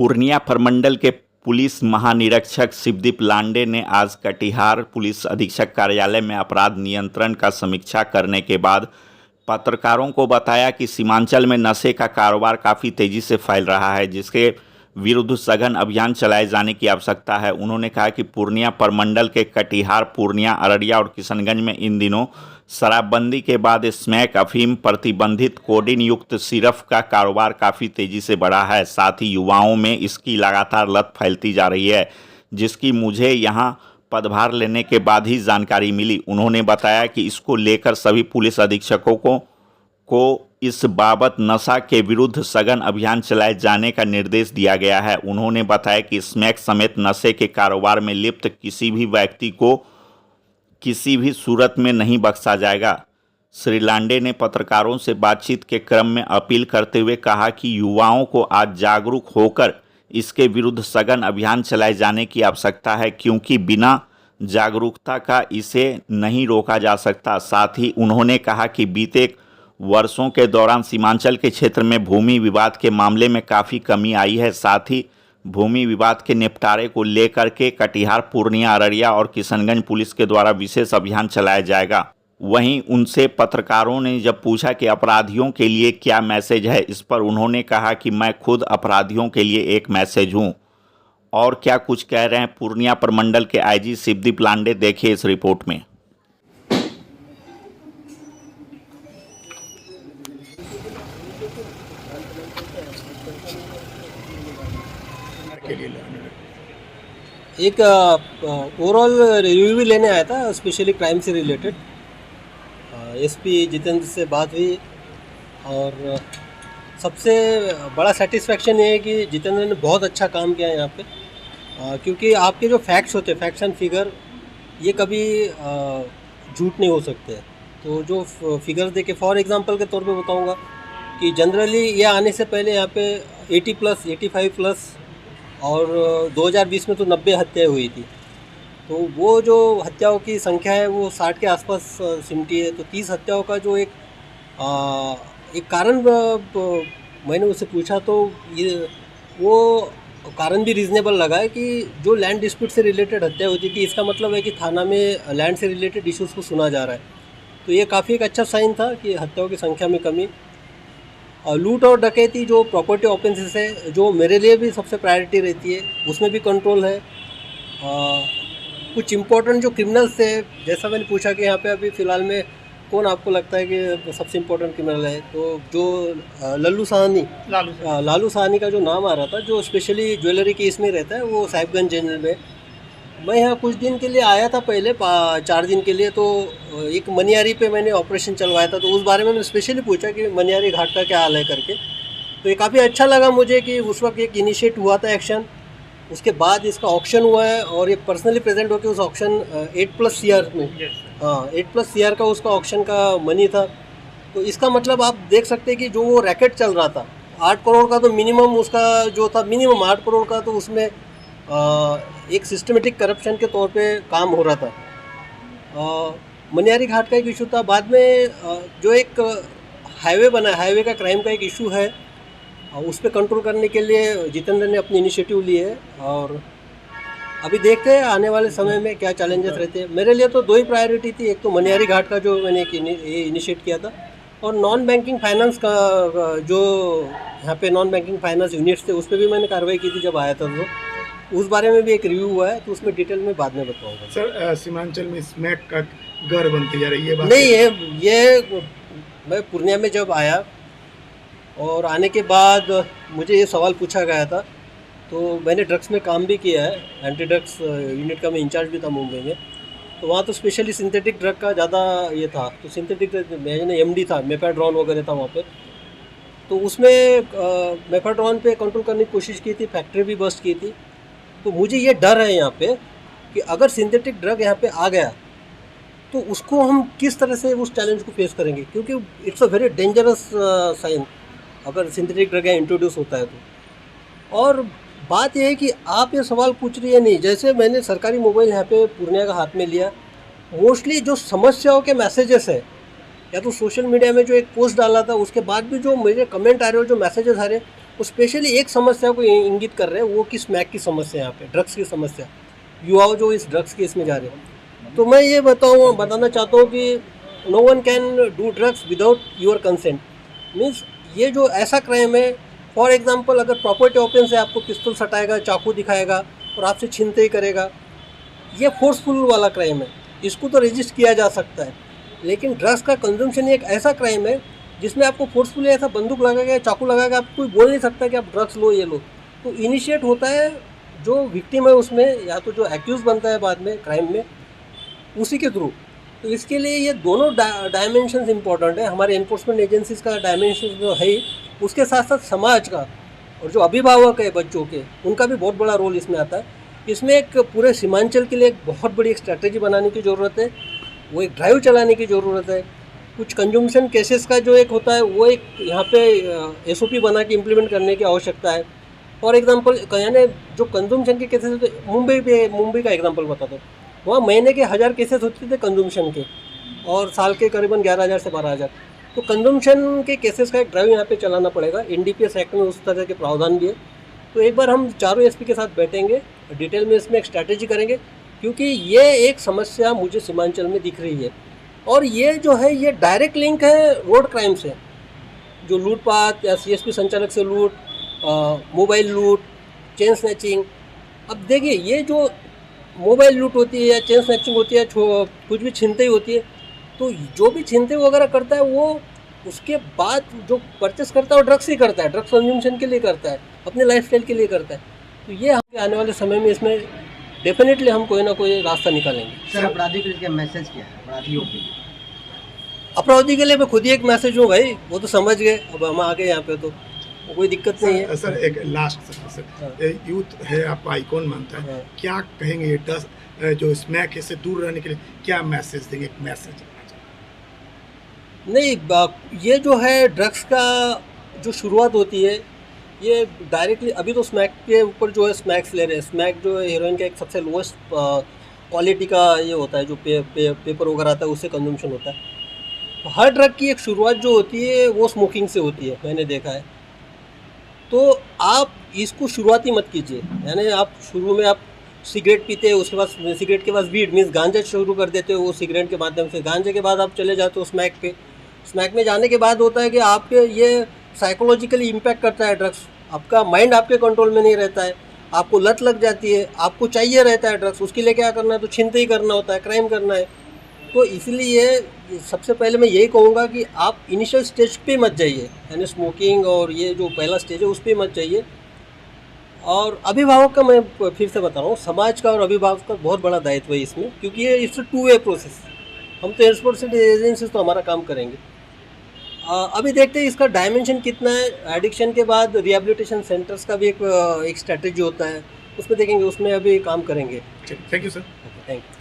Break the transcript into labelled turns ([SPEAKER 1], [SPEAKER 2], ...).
[SPEAKER 1] पूर्णिया प्रमंडल के पुलिस महानिरीक्षक शिवदीप लांडे ने आज कटिहार पुलिस अधीक्षक कार्यालय में अपराध नियंत्रण का समीक्षा करने के बाद पत्रकारों को बताया कि सीमांचल में नशे का कारोबार काफ़ी तेज़ी से फैल रहा है, जिसके विरुद्ध सघन अभियान चलाए जाने की आवश्यकता है। उन्होंने कहा कि पूर्णिया प्रमंडल के कटिहार, पूर्णिया, अररिया और किशनगंज में इन दिनों शराबबंदी के बाद स्मैक, अफीम, प्रतिबंधित कोडीन युक्त सिरफ का कारोबार काफ़ी तेज़ी से बढ़ा है। साथ ही युवाओं में इसकी लगातार लत फैलती जा रही है, जिसकी मुझे यहाँ पदभार लेने के बाद ही जानकारी मिली। उन्होंने बताया कि इसको लेकर सभी पुलिस अधीक्षकों को इस बाबत नशा के विरुद्ध सघन अभियान चलाए जाने का निर्देश दिया गया है। उन्होंने बताया कि स्मैक समेत नशे के कारोबार में लिप्त किसी भी व्यक्ति को किसी भी सूरत में नहीं बख्शा जाएगा। श्री लांडे ने पत्रकारों से बातचीत के क्रम में अपील करते हुए कहा कि युवाओं को आज जागरूक होकर इसके विरुद्ध सघन अभियान चलाए जाने की आवश्यकता है, क्योंकि बिना जागरूकता का इसे नहीं रोका जा सकता। साथ ही उन्होंने कहा कि बीते वर्षों के दौरान सीमांचल के क्षेत्र में भूमि विवाद के मामले में काफ़ी कमी आई है। साथ ही भूमि विवाद के निपटारे को लेकर के कटिहार, पूर्णिया, अररिया और किशनगंज पुलिस के द्वारा विशेष अभियान चलाया जाएगा। वहीं उनसे पत्रकारों ने जब पूछा कि अपराधियों के लिए क्या मैसेज है, इस पर उन्होंने कहा कि मैं खुद अपराधियों के लिए एक मैसेज हूं। और क्या कुछ कह रहे हैं पूर्णिया प्रमंडल के आईजी शिवदीप लांडे, देखिए इस रिपोर्ट में।
[SPEAKER 2] एक ओवरऑल रिव्यू भी लेने आया था, स्पेशली क्राइम से रिलेटेड। एसपी जितेंद्र से बात हुई और सबसे बड़ा सेटिस्फैक्शन ये है कि जितेंद्र ने बहुत अच्छा काम किया है यहाँ पे, क्योंकि आपके जो फैक्ट्स होते हैं, फैक्ट्स एंड फिगर, ये कभी झूठ नहीं हो सकते। तो जो फिगर्स देके, फॉर एग्जांपल के तौर पे बताऊँगा कि जनरली ये आने से पहले यहाँ पे 80+, 85+ और 2020 में तो 90 हत्याएँ हुई थी। तो वो जो हत्याओं की संख्या है वो 60 के आसपास सिमटी है। तो 30 हत्याओं का जो एक कारण मैंने उससे पूछा, तो ये वो कारण भी रीज़नेबल लगा है कि जो लैंड डिस्प्यूट से रिलेटेड हत्या होती थी, इसका मतलब है कि थाना में लैंड से रिलेटेड इश्यूज़ को सुना जा रहा है। तो ये काफ़ी एक अच्छा साइन था कि हत्याओं की संख्या में कमी। लूट और डकैती, जो प्रॉपर्टी ऑफेंसेस है, जो मेरे लिए भी सबसे प्रायोरिटी रहती है, उसमें भी कंट्रोल है। कुछ इम्पोर्टेंट जो क्रिमिनल्स थे, जैसा मैंने पूछा कि यहाँ पे अभी फ़िलहाल में कौन आपको लगता है कि सबसे इम्पोर्टेंट क्रिमिनल है, तो जो लालू साहनी का जो नाम आ रहा था, जो स्पेशली ज्वेलरी केस में रहता है, वो साहिबगंज जेल में। मैं यहाँ कुछ दिन के लिए आया था पहले, 4 दिन के लिए। तो एक मनियारी पे मैंने ऑपरेशन चलवाया था, तो उस बारे में मैंने स्पेशली पूछा कि मनियारी घाट का क्या हाल है करके। तो ये काफ़ी अच्छा लगा मुझे कि उस वक्त एक इनिशिएट हुआ था एक्शन, उसके बाद इसका ऑक्शन हुआ है और ये पर्सनली प्रेजेंट होकर उस ऑक्शन 8+ CR में, 8+ CR का उसका ऑक्शन का मनी था। तो इसका मतलब आप देख सकते हैं कि जो वो रैकेट चल रहा था, 8 करोड़ का तो मिनिमम उसका जो था, मिनिमम 8 करोड़ का, तो उसमें एक सिस्टमेटिक करप्शन के तौर पे काम हो रहा था। मनियारी घाट का एक इशू था। बाद में जो एक हाईवे बना, हाईवे का क्राइम का एक इशू है, उस पर कंट्रोल करने के लिए जितेंद्र ने अपनी इनिशिएटिव ली है। और अभी देखते हैं आने वाले समय में क्या चैलेंजेस रहते हैं। मेरे लिए तो 2 ही प्रायोरिटी थी, एक तो मनियारी घाट का जो मैंने इनिशिएट किया था, और नॉन बैंकिंग फाइनेंस का जो यहाँ पे नॉन बैंकिंग फाइनेंस यूनिट्स थे, उस पर भी मैंने कार्रवाई की थी जब आया था। तो उस बारे में भी एक रिव्यू हुआ है, तो उसमें डिटेल में बाद में बताऊंगा।
[SPEAKER 3] सर, सीमांचल में स्मैक का घर बनती जा रही है, बात
[SPEAKER 2] नहीं है ये। मैं पूर्णिया में जब आया और आने के बाद मुझे ये सवाल पूछा गया था, तो मैंने ड्रग्स में काम भी किया है, एंटी ड्रग्स यूनिट का मैं इंचार्ज भी था मुंबई में। तो वहाँ तो स्पेशली सिंथेटिक ड्रग का ज़्यादा ये था। तो सिंथेटिक मैंने MD था, मेफेड्रॉन वगैरह था वहाँ पे। तो उसमें मेफेड्रॉन पे कंट्रोल करने की कोशिश की थी, फैक्ट्री भी बस्ट की थी। तो मुझे ये डर है यहाँ पे कि अगर सिंथेटिक ड्रग यहाँ पे आ गया तो उसको हम किस तरह से उस चैलेंज को फेस करेंगे, क्योंकि it's a very dangerous sign अगर सिंथेटिक ड्रग यहाँ इंट्रोड्यूस होता है तो। और बात यह है कि आप ये सवाल पूछ रही है, नहीं, जैसे मैंने सरकारी मोबाइल यहाँ पे पूर्णिया का हाथ में लिया, मोस्टली जो समस्याओं के मैसेजेस है, या तो सोशल मीडिया में जो एक पोस्ट डाला था उसके बाद भी जो मेरे कमेंट आ रहे हो, जो मैसेजेस आ रहे हैं, वो स्पेशली एक समस्या को इंगित कर रहे हैं, वो कि स्मैक की समस्या, यहाँ पे ड्रग्स की समस्या, युवाओं जो इस ड्रग्स के इसमें जा रहे हैं। तो मैं ये बताना चाहता हूँ कि no one can do drugs without your consent. Means ये जो ऐसा क्राइम है, फॉर एग्जांपल अगर प्रॉपर्टी ऑफेंस है, आपको पिस्तौल सटाएगा, चाकू दिखाएगा और आपसे छीनते ही करेगा, ये फोर्सफुल वाला क्राइम है, इसको तो रजिस्टर किया जा सकता है। लेकिन ड्रग्स का कंजम्पशन एक ऐसा क्राइम है जिसमें आपको फोर्सफुली ऐसा बंदूक लगाएगा, चाकू लगाएगा, आप कोई बोल नहीं सकता कि आप ड्रग्स लो, ये लो। तो इनिशिएट होता है जो विक्टिम है उसमें, या तो जो एक्यूज बनता है बाद में क्राइम में, उसी के थ्रू। तो इसके लिए ये दोनों डायमेंशंस इंपॉर्टेंट है। हमारे एनफोर्समेंट एजेंसीज का डायमेंशन जो है ही, उसके साथ साथ समाज का और जो अभिभावक है बच्चों के, उनका भी बहुत बड़ा रोल इसमें आता है। इसमें एक पूरे सीमांचल के लिए एक बहुत बड़ी एक स्ट्रैटेजी बनाने की ज़रूरत है, वो एक ड्राइव चलाने की ज़रूरत है। कुछ कंज्यूमशन केसेस का जो एक होता है, वो एक यहाँ पे SOP बना के इम्प्लीमेंट करने की आवश्यकता है। फॉर एग्जांपल यानी जो कंज्यूमशन के केसेस होते, मुंबई का एग्जांपल बताता हूँ, वहाँ महीने के 1000 केसेस होते थे कंज्यूमशन के, और साल के करीबन 11,000 से 12,000। तो कंज्यूमशन के केसेस का एक ड्राइव यहाँ पे चलाना पड़ेगा। NDPS एक्ट में उस तरह के प्रावधान भी है। तो एक बार हम चारों SP के साथ बैठेंगे, डिटेल में इसमें एक स्ट्रैटेजी करेंगे, क्योंकि ये एक समस्या मुझे सीमांचल में दिख रही है। और ये जो है, ये डायरेक्ट लिंक है रोड क्राइम से, जो लूटपाट या CSP संचालक से लूट, मोबाइल लूट, चेन स्नैचिंग। अब देखिए, ये जो मोबाइल लूट होती है या चेन स्नैचिंग होती है, कुछ भी छीनते ही होती है, तो जो भी छीनते वगैरह करता है, वो उसके बाद जो परचेस करता है वो ड्रग्स ही करता है, ड्रग्स कंज्यूमशन के लिए करता है, अपने लाइफस्टाइल के लिए करता है। तो ये हम आने वाले समय में इसमें डेफिनेटली हम कोई ना कोई रास्ता निकालेंगे।
[SPEAKER 4] सर, अपराधी के लिए क्या मैसेज क्या है अपराधियों के लिए?
[SPEAKER 2] अपराधी के लिए मैं खुद ही एक मैसेज हूँ भाई, वो तो समझ गए, अब हम आ गए यहाँ पे तो कोई दिक्कत नहीं है।
[SPEAKER 3] सर एक लास्ट सर, यूथ है आपका आइकॉन मानता है,
[SPEAKER 2] हाँ।
[SPEAKER 3] क्या कहेंगे ये जो स्मैक से दूर रहने के लिए क्या मैसेज देंगे? एक मैसेज
[SPEAKER 2] नहीं, ये जो है ड्रग्स का जो शुरुआत होती है, ये डायरेक्टली अभी तो स्मैक के ऊपर जो है स्मैक्स ले रहे हैं। स्मैक जो है हीरोइन का एक सबसे लोएस्ट क्वालिटी का ये होता है, जो पेपर वगैरह आता है, उससे कंजम्पशन होता है। तो हर ड्रग की एक शुरुआत जो होती है वो स्मोकिंग से होती है, मैंने देखा है। तो आप इसको शुरुआती मत कीजिए, यानी आप शुरू में आप सिगरेट पीते हो, उसके बाद सिगरेट के बाद वीड मीन्स गांजा शुरू कर देते हो, वो सिगरेट के माध्यम से। गांजे के बाद आप चले जाते हो स्मैक पे। स्मैक में जाने के बाद होता है कि आपके ये साइकोलॉजिकली इम्पैक्ट करता है ड्रग्स, आपका माइंड आपके कंट्रोल में नहीं रहता है, आपको लत लग जाती है, आपको चाहिए रहता है ड्रग्स, उसके लिए क्या करना है, तो छीनते ही करना होता है, क्राइम करना है। तो इसलिए सबसे पहले मैं यही कहूँगा कि आप इनिशियल स्टेज पे मत जाइए, यानी स्मोकिंग और ये जो पहला स्टेज है उस पर मत जाइए। और अभिभावक का मैं फिर से बता रहा हूँ, समाज का और अभिभावक का बहुत बड़ा दायित्व है इसमें, क्योंकि ये इट्स 2-वे प्रोसेस। हम तो एनफोर्समेंट एजेंसीज तो हमारा काम करेंगे। अभी देखते हैं इसका डायमेंशन कितना है। एडिक्शन के बाद रिहैबिलिटेशन सेंटर्स का भी एक स्ट्रैटेजी होता है, उसमें देखेंगे, उसमें अभी काम करेंगे।
[SPEAKER 3] Thank you sir.
[SPEAKER 2] Thank you.